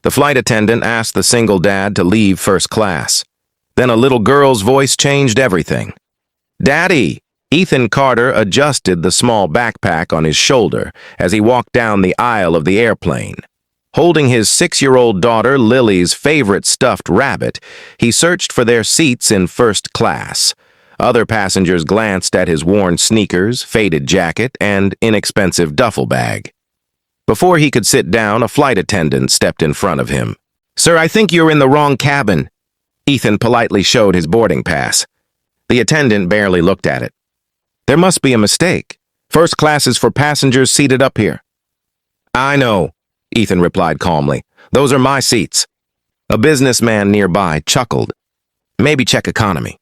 The flight attendant asked the single dad to leave first class. Then a little girl's voice changed everything. "Daddy!" Ethan Carter adjusted the small backpack on his shoulder as he walked down the aisle of the airplane. Holding his 6-year-old daughter Lily's favorite stuffed rabbit, he searched for their seats in first class. Other passengers glanced at his worn sneakers, faded jacket, and inexpensive duffel bag. Before he could sit down, a flight attendant stepped in front of him. "Sir, I think you're in the wrong cabin." Ethan politely showed his boarding pass. The attendant barely looked at it. "There must be a mistake. First class is for passengers seated up here." "I know," Ethan replied calmly. "Those are my seats." A businessman nearby chuckled. "Maybe check economy."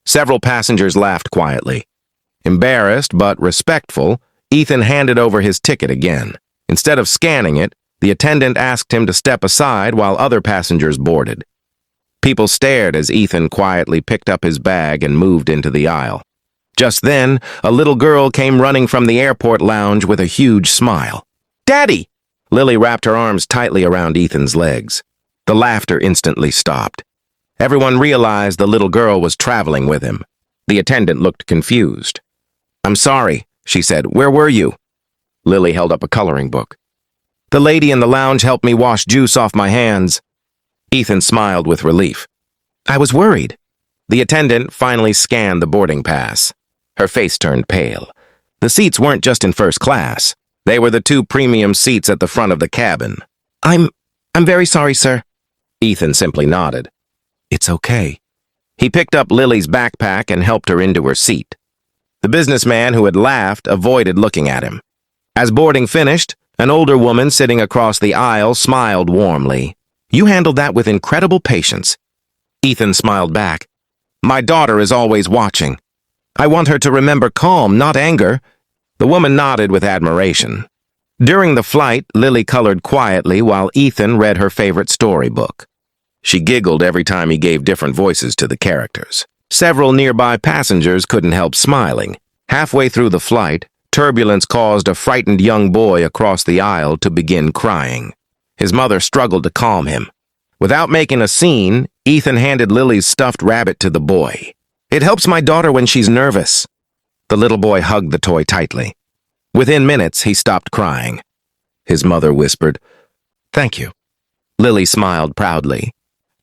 Several passengers laughed quietly. Embarrassed but respectful, Ethan handed over his ticket again. Instead of scanning it, the attendant asked him to step aside while other passengers boarded. People stared as Ethan quietly picked up his bag and moved into the aisle. Just then, a little girl came running from the airport lounge with a huge smile. "Daddy!" Lily wrapped her arms tightly around Ethan's legs. The laughter instantly stopped. Everyone realized the little girl was traveling with him. The attendant looked confused. "I'm sorry," she said. "Where were you?" Lily held up a coloring book. "The lady in the lounge helped me wash juice off my hands." Ethan smiled with relief. "I was worried." The attendant finally scanned the boarding pass. Her face turned pale. The seats weren't just in first class. They were the 2 premium seats at the front of the cabin. I'm very sorry, sir." Ethan simply nodded. "It's okay." He picked up Lily's backpack and helped her into her seat. The businessman who had laughed avoided looking at him. As boarding finished, an older woman sitting across the aisle smiled warmly. "You handled that with incredible patience." Ethan smiled back. "My daughter is always watching. I want her to remember calm, not anger." The woman nodded with admiration. During the flight, Lily colored quietly while Ethan read her favorite storybook. She giggled every time he gave different voices to the characters. Several nearby passengers couldn't help smiling. Halfway through the flight, turbulence caused a frightened young boy across the aisle to begin crying. His mother struggled to calm him. Without making a scene, Ethan handed Lily's stuffed rabbit to the boy. "It helps my daughter when she's nervous." The little boy hugged the toy tightly. Within minutes, he stopped crying. His mother whispered, "Thank you." Lily smiled proudly.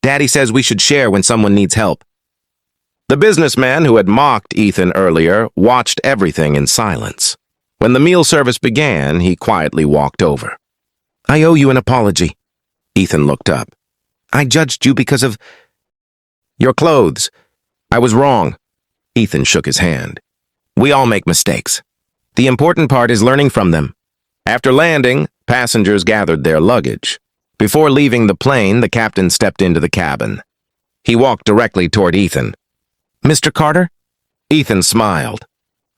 "Daddy says we should share when someone needs help." The businessman who had mocked Ethan earlier watched everything in silence. When the meal service began, he quietly walked over. "I owe you an apology." Ethan looked up. "I judged you because of your clothes. I was wrong." Ethan shook his hand. "We all make mistakes. The important part is learning from them." After landing, passengers gathered their luggage. Before leaving the plane, the captain stepped into the cabin. He walked directly toward Ethan. "Mr. Carter?" Ethan smiled.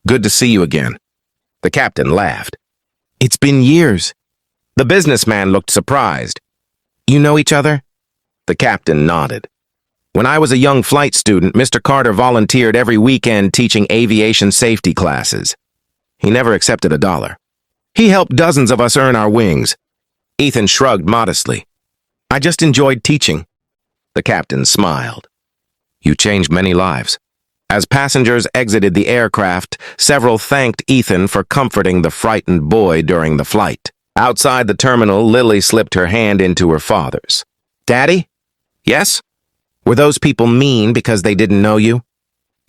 "Good to see you again." The captain laughed. "It's been years." The businessman looked surprised. "You know each other?" The captain nodded. "When I was a young flight student, Mr. Carter volunteered every weekend teaching aviation safety classes. He never accepted $1. He helped dozens of us earn our wings." Ethan shrugged modestly. "I just enjoyed teaching." The captain smiled. "You changed many lives." As passengers exited the aircraft, several thanked Ethan for comforting the frightened boy during the flight. Outside the terminal, Lily slipped her hand into her father's. "Daddy?" "Yes?" "Were those people mean because they didn't know you?"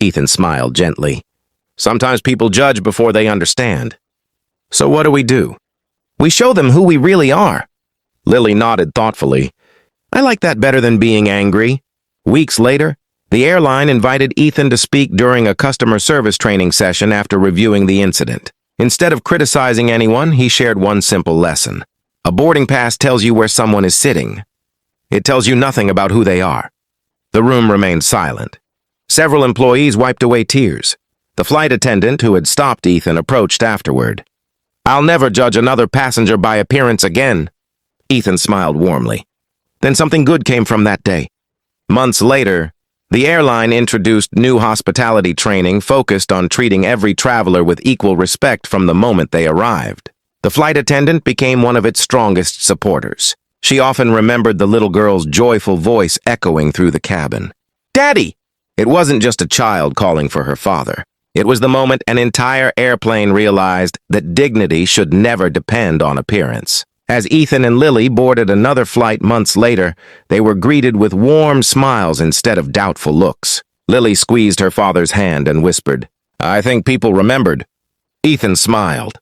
Ethan smiled gently. "Sometimes people judge before they understand." "So what do we do?" "We show them who we really are." Lily nodded thoughtfully. "I like that better than being angry." Weeks later, the airline invited Ethan to speak during a customer service training session after reviewing the incident. Instead of criticizing anyone, he shared one simple lesson. A boarding pass tells you where someone is sitting. It tells you nothing about who they are. The room remained silent. Several employees wiped away tears. The flight attendant who had stopped Ethan approached afterward. "I'll never judge another passenger by appearance again." Ethan smiled warmly. Then something good came from that day. Months later, the airline introduced new hospitality training focused on treating every traveler with equal respect from the moment they arrived. The flight attendant became one of its strongest supporters. She often remembered the little girl's joyful voice echoing through the cabin. "Daddy!" It wasn't just a child calling for her father. It was the moment an entire airplane realized that dignity should never depend on appearance. As Ethan and Lily boarded another flight months later, they were greeted with warm smiles instead of doubtful looks. Lily squeezed her father's hand and whispered, "I think people remembered." Ethan smiled.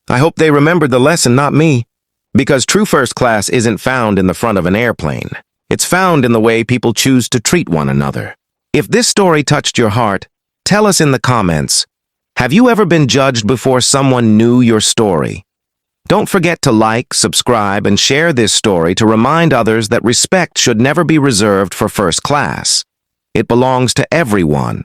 "I hope they remembered the lesson, not me." Because true first class isn't found in the front of an airplane. It's found in the way people choose to treat one another. If this story touched your heart, tell us in the comments, have you ever been judged before someone knew your story? Don't forget to like, subscribe, and share this story to remind others that respect should never be reserved for first class. It belongs to everyone,